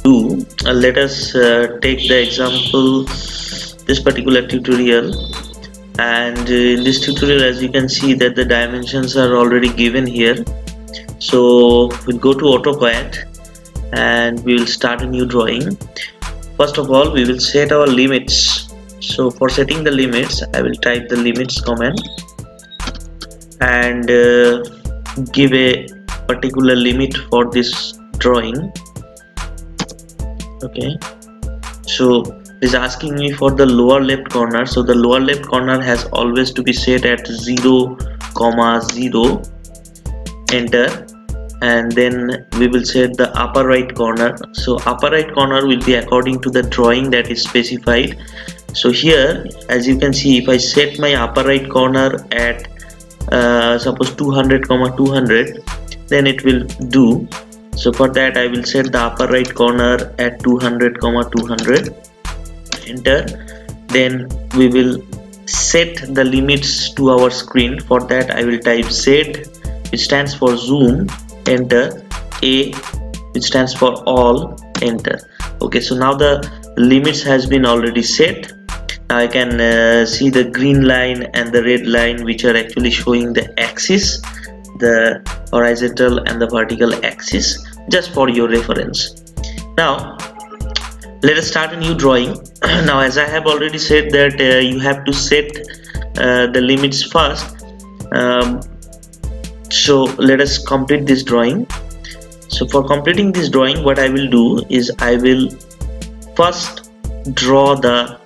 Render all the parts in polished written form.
do, let us take the example this particular tutorial, and in this tutorial, as you can see, that the dimensions are already given here. So we'll go to AutoCAD and we will start a new drawing. First of all, we will set our limits. So for setting the limits, I will type the limits command and give a particular limit for this drawing. Okay, so it is asking me for the lower left corner. So the lower left corner has always to be set at 0, 0. Enter. And then we will set the upper right corner. So upper right corner will be according to the drawing that is specified. So here, as you can see, if I set my upper right corner at suppose 200, 200, then it will do. So for that, I will set the upper right corner at 200, 200. Enter. Then we will set the limits to our screen. For that, I will type Z, which stands for zoom. Enter. A, which stands for all. Enter. Okay, so now the limits has been already set. Now I can see the green line and the red line, which are actually showing the axis, the horizontal and the vertical axis, just for your reference. Now let us start a new drawing. Now, as I have already said that you have to set the limits first. So let us complete this drawing. So for completing this drawing, what I will do is I will first draw the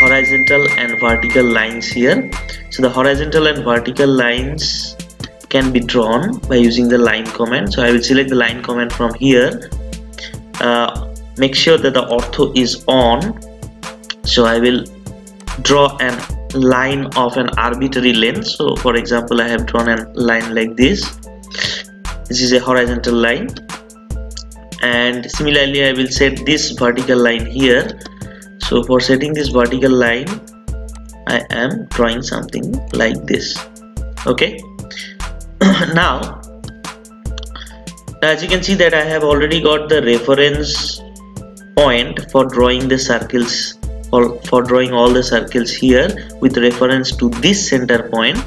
horizontal and vertical lines here. So the horizontal and vertical lines can be drawn by using the line command. So I will select the line command from here. Make sure that the ortho is on. So I will draw an line of an arbitrary length. So for example, I have drawn a line like this. This is a horizontal line, and similarly I will set this vertical line here. So for setting this vertical line, I am drawing something like this. Okay. Now as you can see that I have already got the reference point for drawing the circles, or for drawing all the circles here with reference to this center point.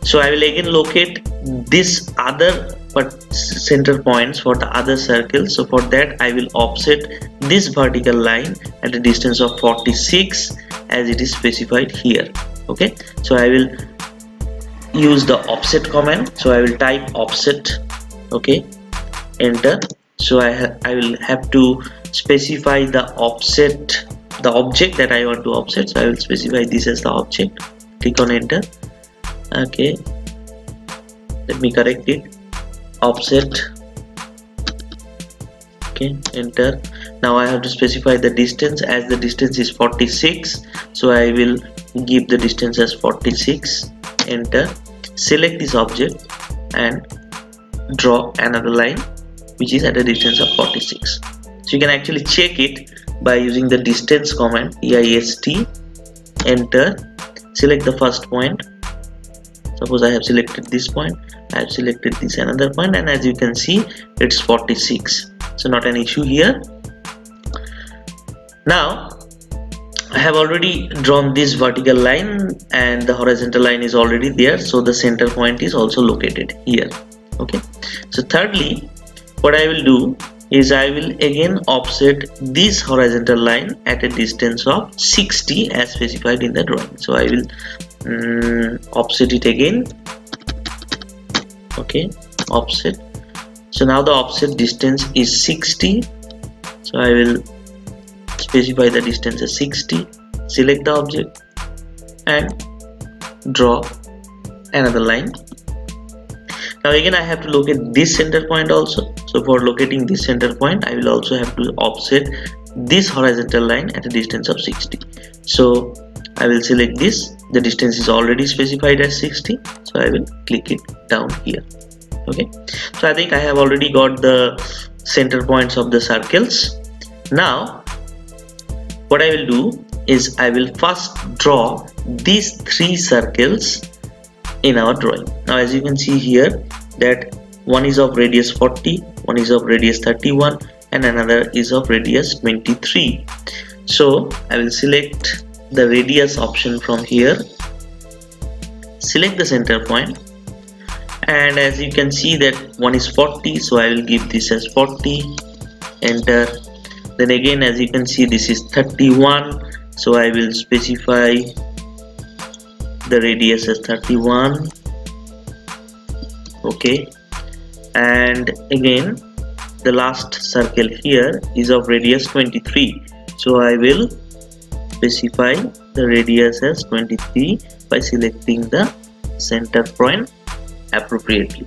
So I will again locate this other center points for the other circles. So for that, I will offset this vertical line at a distance of 46 as it is specified here. Okay, so I will use the offset command. So I will type offset. Okay, enter. So I will have to specify the offset, the object that I want to offset. So I will specify this as the object. Click on enter. Okay, let me correct it. Offset. Okay, enter. Now I have to specify the distance. As the distance is 46, so I will give the distance as 46. Enter. Select this object and draw another line which is at a distance of 46. So you can actually check it by using the distance command, EIST. Enter. Select the first point. Suppose I have selected this point, I have selected this another point, and as you can see, it's 46. So not an issue here. Now I have already drawn this vertical line and the horizontal line is already there, so the center point is also located here. Okay, so thirdly, what I will do is I will again offset this horizontal line at a distance of 60 as specified in the drawing. So I will offset it again. Okay, offset. So now the offset distance is 60. So I will specify the distance as 60. Select the object and draw another line. Now again I have to locate this center point also. So for locating this center point, I will also have to offset this horizontal line at a distance of 60. So I will select this. The distance is already specified as 60, so I will click it down here. Okay, so I think I have already got the center points of the circles. Now what I will do is I will first draw these three circles in our drawing. Now as you can see here that one is of radius 40, one is of radius 31, and another is of radius 23. So I will select the radius option from here, select the center point, and as you can see that one is 40, so I will give this as 40, enter. Then again, as you can see, this is 31, so I will specify the radius as 31. Okay, and again the last circle here is of radius 23, so I will specify the radius as 23 by selecting the center point appropriately,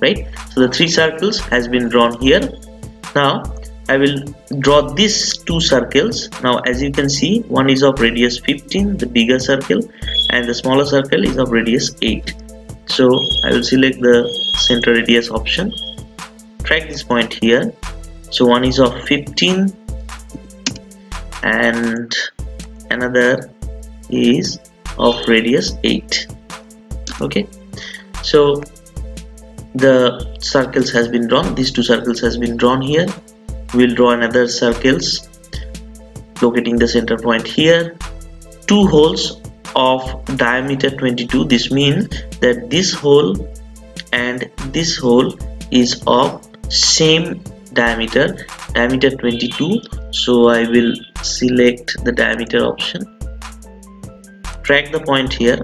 right? So the three circles has been drawn here. Now I will draw these two circles. Now as you can see, one is of radius 15, the bigger circle, and the smaller circle is of radius 8. So I will select the center radius option, track this point here. So one is of 15 and another is of radius 8. Okay, so the circles has been drawn, these two circles has been drawn here. We'll draw another circles locating the center point here. Two holes of diameter 22. This means that this hole and this hole is of same diameter 22. So I will select the diameter option, track the point here,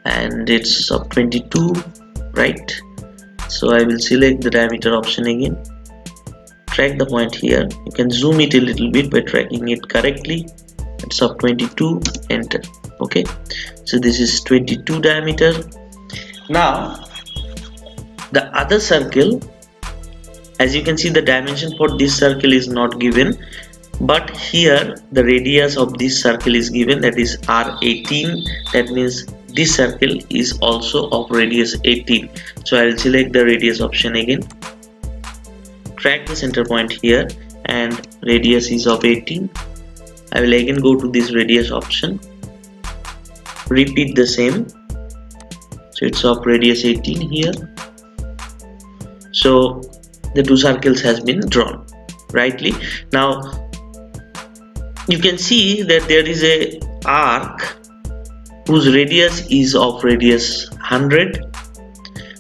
and it's of 22, right? So I will select the diameter option again, track the point here. You can zoom it a little bit by tracking it correctly. It's of 22, enter. Okay, so this is 22 diameter. Now the other circle, as you can see, the dimension for this circle is not given, but here the radius of this circle is given, that is R18. That means this circle is also of radius 18. So I will select the radius option again, track the center point here, and radius is of 18. I will again go to this radius option, repeat the same. So it's of radius 18 here. So the two circles has been drawn rightly. Now you can see that there is a arc whose radius is of radius 100,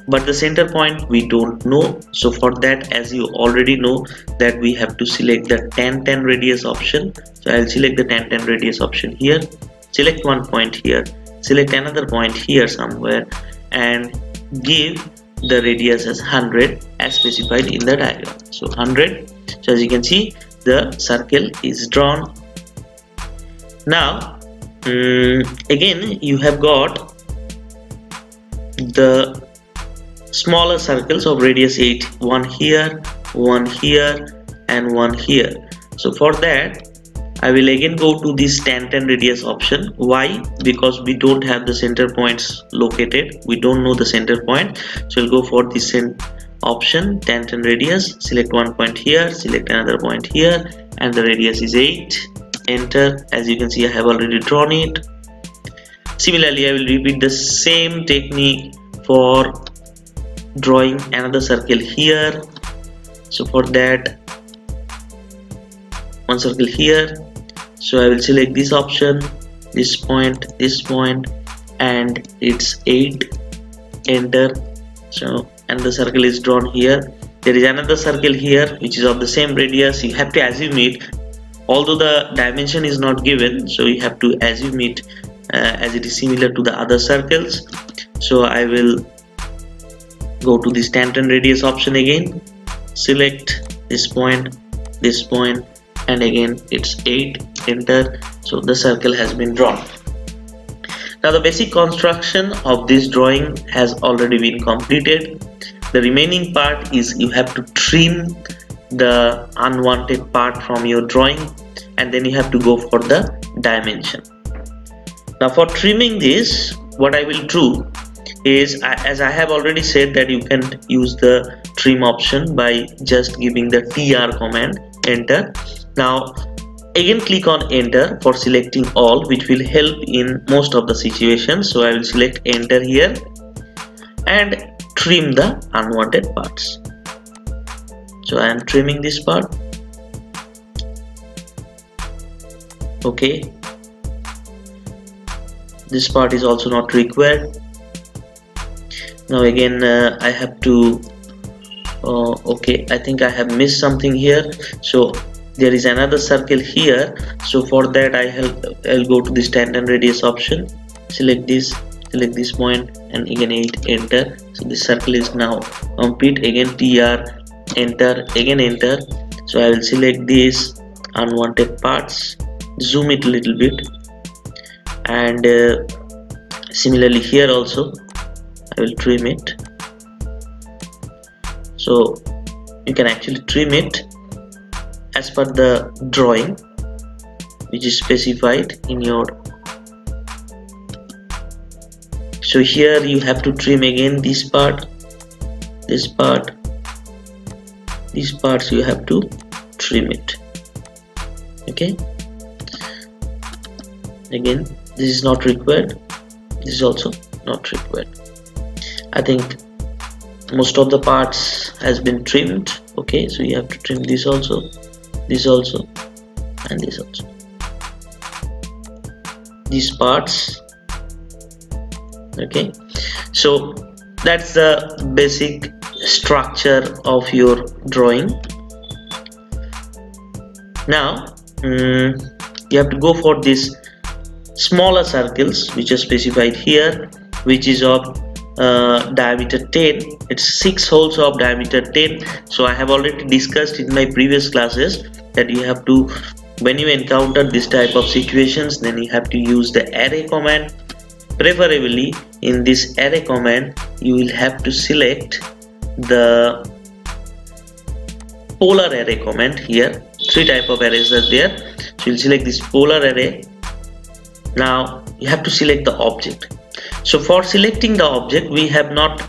but the center point we don't know. So for that, as you already know, that we have to select the tan radius option. So I'll select the tan radius option here, select one point here, select another point here somewhere, and give the radius as 100 as specified in the diagram. So 100. So as you can see, the circle is drawn. Now again you have got the smaller circles of radius 8, one here, and one here. So for that, I will again go to this tan radius option. Why? Because we don't have the center points located, we don't know the center point. So we'll go for this option, tan radius, select one point here, select another point here, and the radius is 8, enter. As you can see, I have already drawn it. Similarly, I will repeat the same technique for drawing another circle here. So for that, one circle here. So I will select this option, this point, and it's 8, enter. So and the circle is drawn here. There is another circle here which is of the same radius. You have to assume it, although the dimension is not given, so you have to assume it as it is similar to the other circles. So I will go to this tan radius option again, select this point, and again it's 8, enter. So the circle has been drawn. Now the basic construction of this drawing has already been completed. The remaining part is you have to trim the unwanted part from your drawing, and then you have to go for the dimension. Now for trimming this, what I will do is, as I have already said, that you can use the trim option by just giving the TR command, enter. Now again click on enter for selecting all, which will help in most of the situations. So I will select enter here and trim the unwanted parts. So I am trimming this part. Okay, this part is also not required. Now again I have to okay, I think I have missed something here. So there is another circle here, so for that I'll go to this tangent radius option, select this point, and again enter. So this circle is now complete. Again TR, enter, again enter. So I will select this unwanted parts, zoom it a little bit, and similarly here also I will trim it. So you can actually trim it as per the drawing which is specified in your. So here you have to trim again this part, these parts you have to trim it. Okay, again this is not required, this is also not required. I think most of the parts has been trimmed. Okay, so you have to trim this also, this also, and this also, these parts. Okay, so that's the basic structure of your drawing. Now you have to go for this smaller circles which are specified here, which is of diameter 10. It's 6 holes of diameter 10. So I have already discussed in my previous classes that you have to, when you encounter this type of situations, then you have to use the array command. Preferably in this array command you will have to select the polar array command. Here 3 type of arrays are there, so you'll select this polar array. Now you have to select the object. So for selecting the object, we have not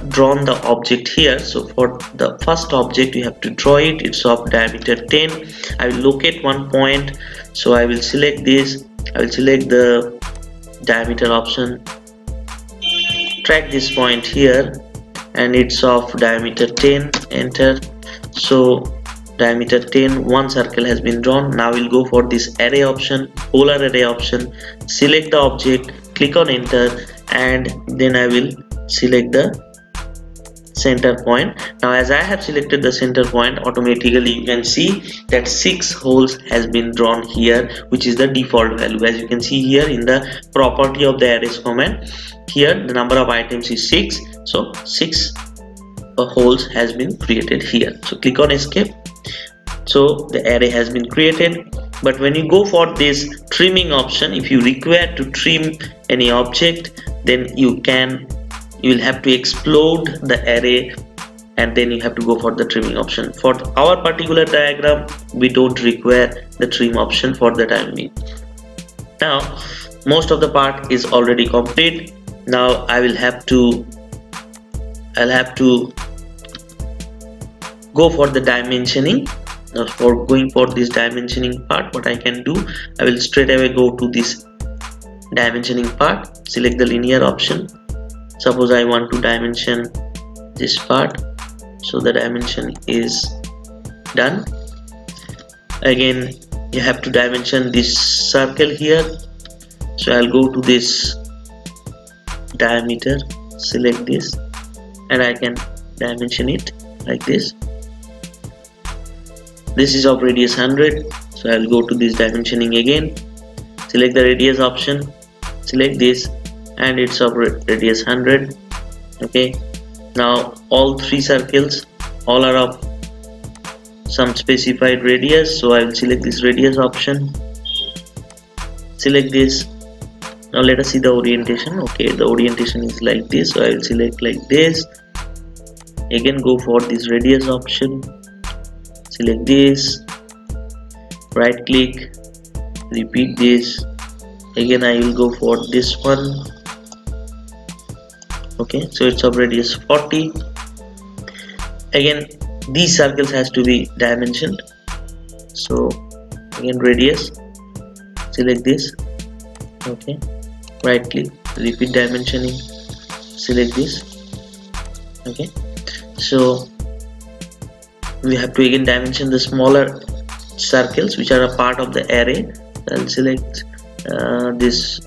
drawn the object here. So for the first object you have to draw it. It's of diameter 10. I will locate one point, so I will select this. I will select the diameter option, track this point here, and it's of diameter 10, enter. So diameter 10, one circle has been drawn. Now we'll go for this array option, polar array option, select the object, click on enter, and then I will select the center point. Now as I have selected the center point, automatically you can see that 6 holes has been drawn here, which is the default value. As you can see here in the property of the arrays command, here the number of items is 6, so 6 holes has been created here. So click on escape. So the array has been created. But when you go for this trimming option, if you require to trim any object, then you will have to explode the array, and then you have to go for the trimming option. For our particular diagram, we don't require the trim option for the time being. Now most of the part is already complete. Now I'll have to go for the dimensioning. Now for going for this dimensioning part, what I can do, I will straight away go to this dimensioning part, select the linear option. Suppose I want to dimension this part, so the dimension is done. Again you have to dimension this circle here, so I'll go to this diameter, select this, and I can dimension it like this. This is of radius 100, so I'll go to this dimensioning again, select the radius option, select this, and it's of radius 100. Okay, now all 3 circles, all are of some specified radius, so I will select this radius option, select this. Now let us see the orientation. Okay, the orientation is like this, so I will select like this. Again go for this radius option, select this, right click, repeat this. Again I will go for this one. Okay, so it's of radius 40. Again these circles has to be dimensioned, so again radius, select this. Okay, right click, repeat dimensioning, select this. Okay, so we have to again dimension the smaller circles which are a part of the array. I'll select this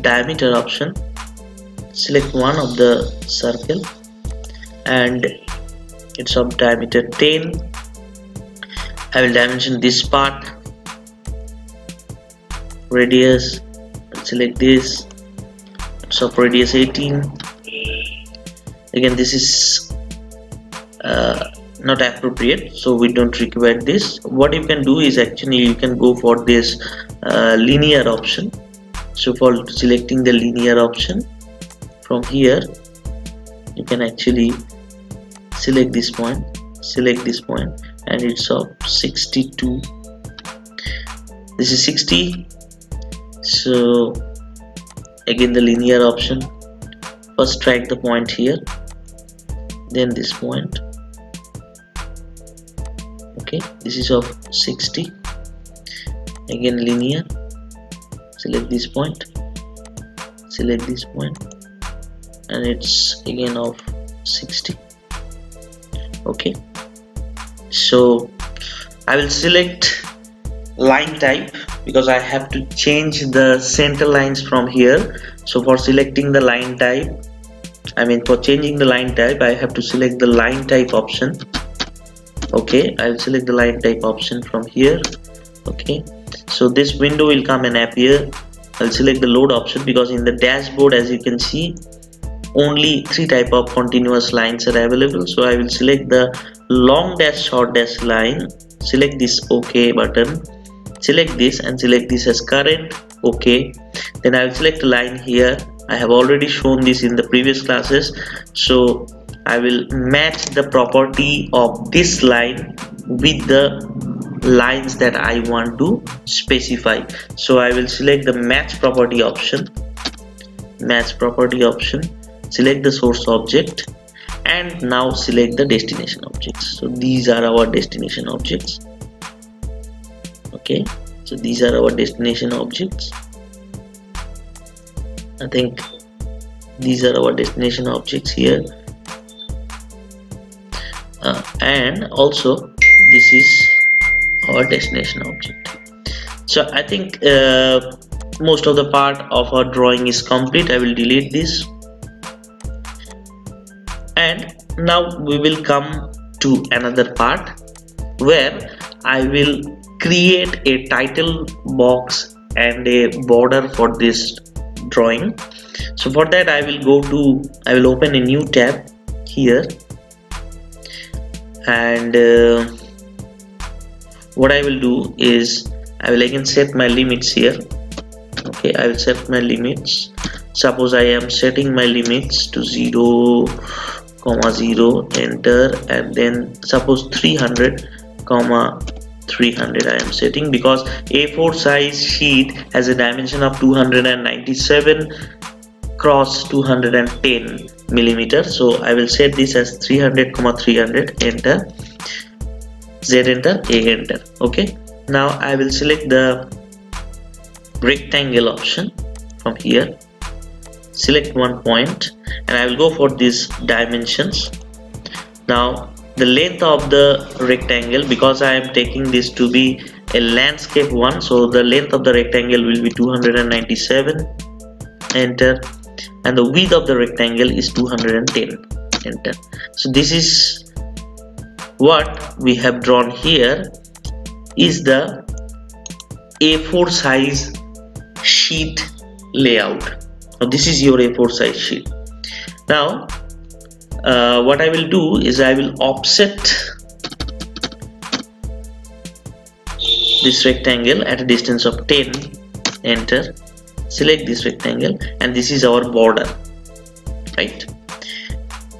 diameter option, select one of the circle and it's of diameter 10. I will dimension this part, radius, I'll select this, it's of radius 18. Again, this is not appropriate, so we don't require this. What you can do is actually you can go for this linear option. So for selecting the linear option, from here you can actually select this point, and it's of 62. This is 60. So again the linear option, first drag the point here, then this point. Okay, this is of 60. Again linear, select this point, and it's again of 60. Okay, so I will select line type because I have to change the center lines from here. So for selecting the line type, for changing the line type, I have to select the line type option. Okay, I will select the line type option from here. Okay, so this window will come and appear. I'll select the load option because in the dashboard, as you can see, only 3 type of continuous lines are available. So I will select the long dash short dash line, select this OK button, select this and select this as current. Okay, then I will select a line here. I have already shown this in the previous classes, so I will match the property of this line with the lines that I want to specify. So I will select the match property option, select the source object, and now select the destination objects. So these are our destination objects. Okay, so these are our destination objects. I think these are our destination objects here, and also this is our destination object. So I think most of the part of our drawing is complete. I will delete this, and now we will come to another part where I will create a title box and a border for this drawing. So for that I will open a new tab here, and what I will do is I will again set my limits here. Okay, I will set my limits. Suppose I am setting my limits to 0, 0, enter, and then suppose 300, 300 I am setting, because A4 size sheet has a dimension of 297 cross 210 millimeters. So I will set this as 300, 300, enter, Z enter, A enter. Okay, now I will select the rectangle option from here, select one point, and I will go for these dimensions. Now the length of the rectangle, because I am taking this to be a landscape one, so the length of the rectangle will be 297, enter, and the width of the rectangle is 210, enter. So this is what we have drawn here, is the A4 size sheet layout. Now this is your A4 size sheet. Now what I will do is I will offset this rectangle at a distance of 10, enter, select this rectangle, and this is our border, right?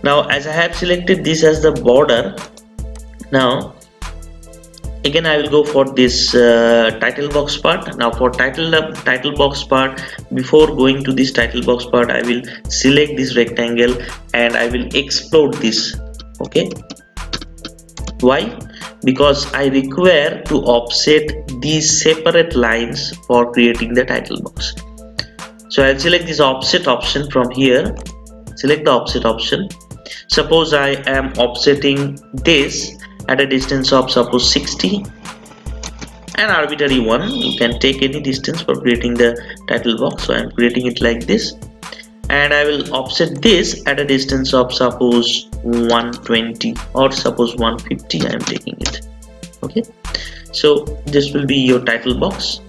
Now as I have selected this as the border, now again I will go for this title box part. Now for title box part, before going to this title box part, I will select this rectangle and I will explode this. Okay, why? Because I require to offset these separate lines for creating the title box. So I'll select this offset option from here, select the offset option. Suppose I am offsetting this at a distance of suppose 60, an arbitrary one. You can take any distance for creating the title box. So I am creating it like this, and I will offset this at a distance of suppose 120 or suppose 150. I am taking it. Okay, so this will be your title box.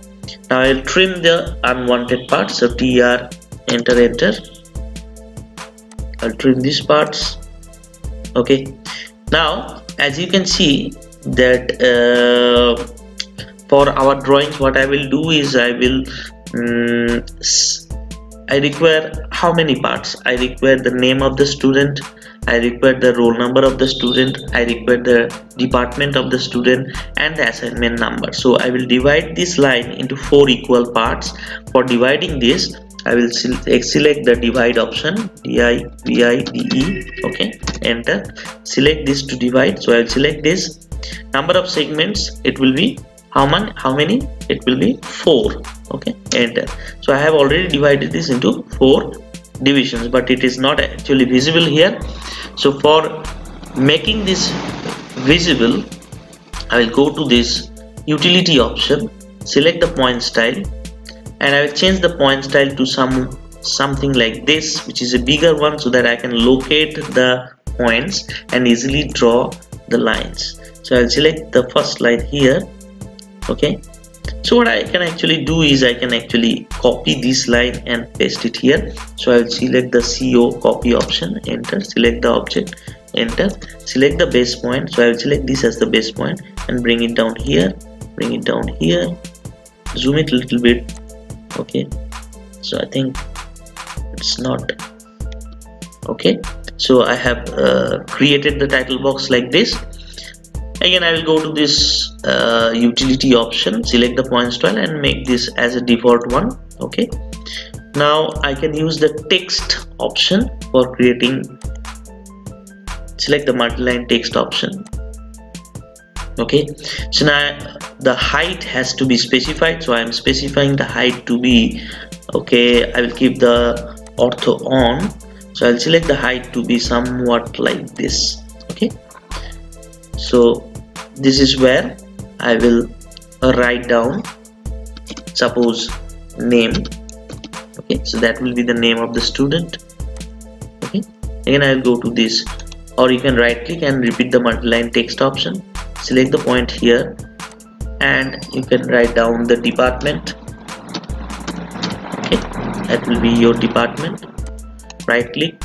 Now I'll trim the unwanted parts. So tr, enter. I'll trim these parts. Okay, now as you can see that for our drawings, what I will do is I will I require how many parts? I require the name of the student, I require the roll number of the student, I require the department of the student, and the assignment number. So I will divide this line into 4 equal parts. For dividing this, I will select the divide option, DIVIDE. Okay, enter. Select this to divide. So I will select this. Number of segments, it will be how many? It will be 4. Okay, enter. So I have already divided this into 4 divisions, but it is not actually visible here. So for making this visible, I will go to this utility option, select the point style, and I will change the point style to something like this, which is a bigger one, so that I can locate the points and easily draw the lines. So I will select the first line here. Okay, so what I can actually do is I can actually copy this line and paste it here. So I will select the CO copy option, enter, select the object, enter, select the base point. So I will select this as the base point and bring it down here, zoom it a little bit. Okay, so I think it's not okay. So I have created the title box like this. Again, I will go to this utility option, select the point style and make this as a default one. Okay, now I can use the text option for creating. Select the multi-line text option. Okay, so now the height has to be specified, so I am specifying the height to be, okay, I will keep the ortho on, so I'll select the height to be somewhat like this. Okay, so this is where I will write down suppose name. Okay, so that will be the name of the student. Okay, again I will go to this, or you can right click and repeat the multi-line text option, select the point here, and you can write down the department. Okay, that will be your department. Right click,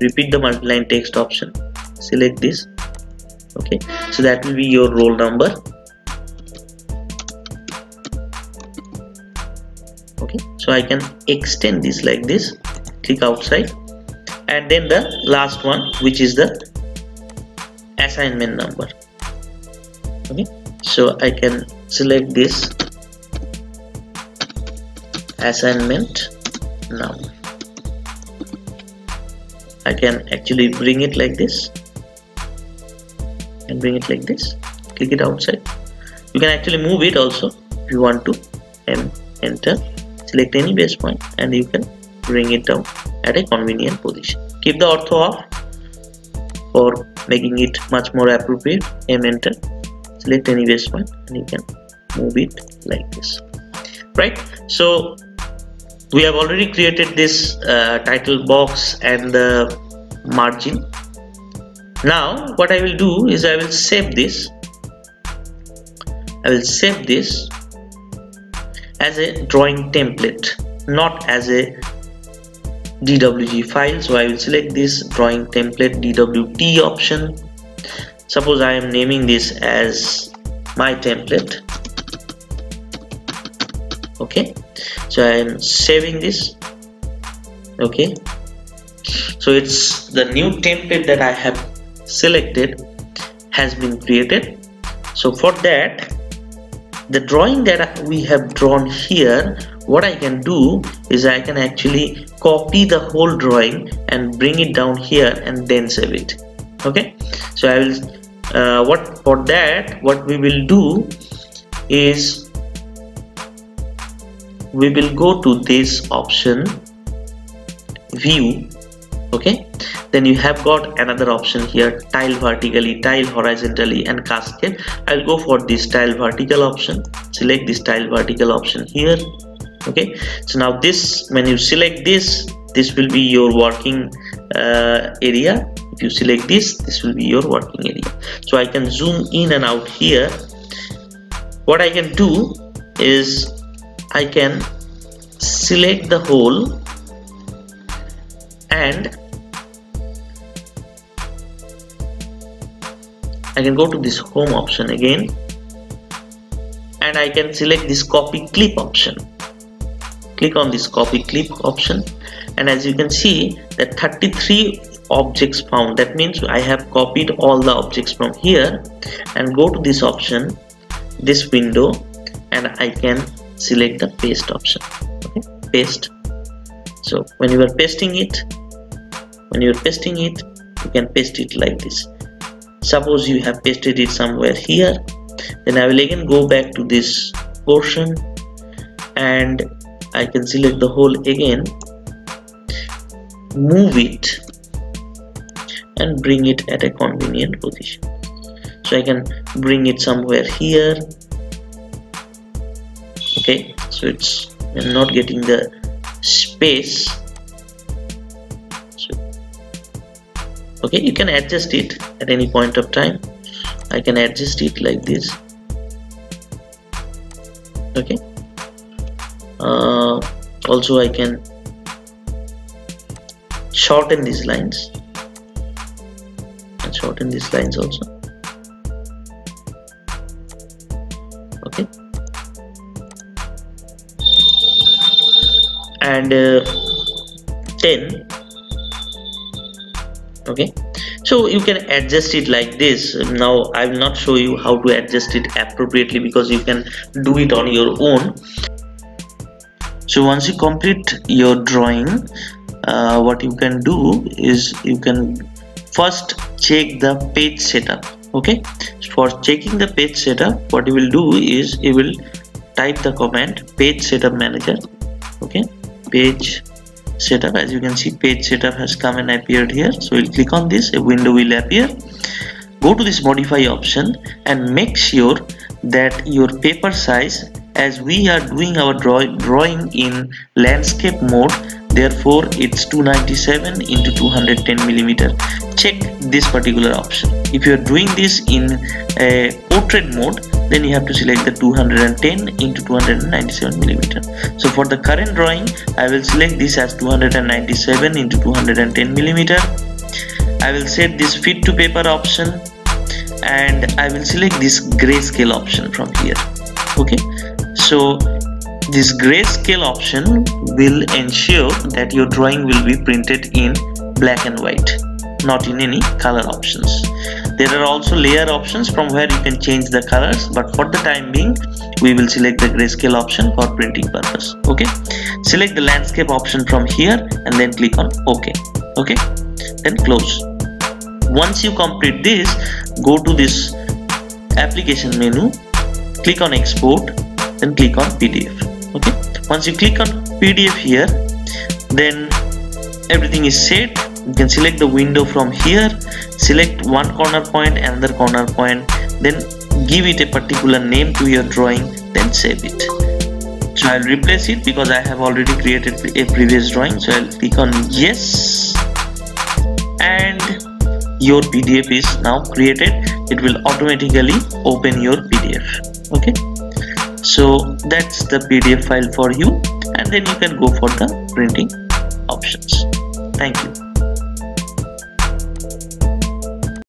repeat the multi-line text option, select this. Okay, so that will be your roll number. Okay, so I can extend this like this, click outside, and then the last one, which is the assignment number. Okay, so I can select this assignment number. I can actually bring it like this and bring it like this, click it outside. You can actually move it also if you want to, and enter, select any base point and you can bring it down at a convenient position. Keep the ortho off for making it much more appropriate, enter, select any base point and you can move it like this. Right, so we have already created this title box and the margin. Now what I will do is I will save this. I will save this as a drawing template, not as a DWG file. So I will select this drawing template DWT option. Suppose I am naming this as my template. Okay, so I am saving this. Okay, so it's the new template that I have selected has been created. So for that, the drawing that we have drawn here, what I can do is I can actually copy the whole drawing and bring it down here and then save it. Okay, so I will what we will do is we will go to this option, view. Okay, Then you have got another option here, tile vertically, tile horizontally, and cascade. I'll go for this tile vertical option. Select this tile vertical option here. Okay, so now this, when you select this will be your working area. If you select this will be your working area. So I can zoom in and out here. What I can do is I can select the whole and I can go to this home option again, and I can select this copy clip option. Click on this copy clip option, and as you can see that 33 objects found. That means I have copied all the objects from here, and go to this option, this window, and I can select the paste option. Okay, paste. So when you are pasting it, you can paste it like this. Suppose you have pasted it somewhere here, then I will again go back to this portion and I can select the whole again, move it and bring it at a convenient position. So I can bring it somewhere here. Okay, so it's, I'm not getting the space. So, okay, you can adjust it at any point of time. I can adjust it like this. Okay, also I can shorten these lines and shorten these lines also. Okay, and 10. Okay, so you can adjust it like this. Now I will not show you how to adjust it appropriately because you can do it on your own. So once you complete your drawing, what you can do is you can first check the page setup. Okay, for checking the page setup, what you will do is you will type the command page setup manager. Okay, page setup. As you can see, page setup has come and appeared here. So we'll click on this, a window will appear. Go to this modify option and make sure that your paper size, as we are doing our drawing in landscape mode, therefore it's 297 into 210 millimeter. Check this particular option. If you are doing this in a portrait mode, then you have to select the 210 into 297 millimeter. So for the current drawing, I will select this as 297 into 210 millimeter. I will set this fit to paper option, and I will select this grayscale option from here. Okay, so this grayscale option will ensure that your drawing will be printed in black and white, not in any color options. There are also layer options from where you can change the colors, but for the time being we will select the grayscale option for printing purpose. Okay, select the landscape option from here and then click on OK. Okay, then close. Once you complete this, go to this application menu, click on export, then click on PDF. Okay, once you click on PDF here, then everything is set. You can select the window from here, select one corner point, another corner point, then give it a particular name to your drawing, then save it. So I'll replace it because I have already created a previous drawing. So I'll click on yes, and your PDF is now created. It will automatically open your PDF. Okay, so that's the PDF file for you, and then you can go for the printing options. Thank you.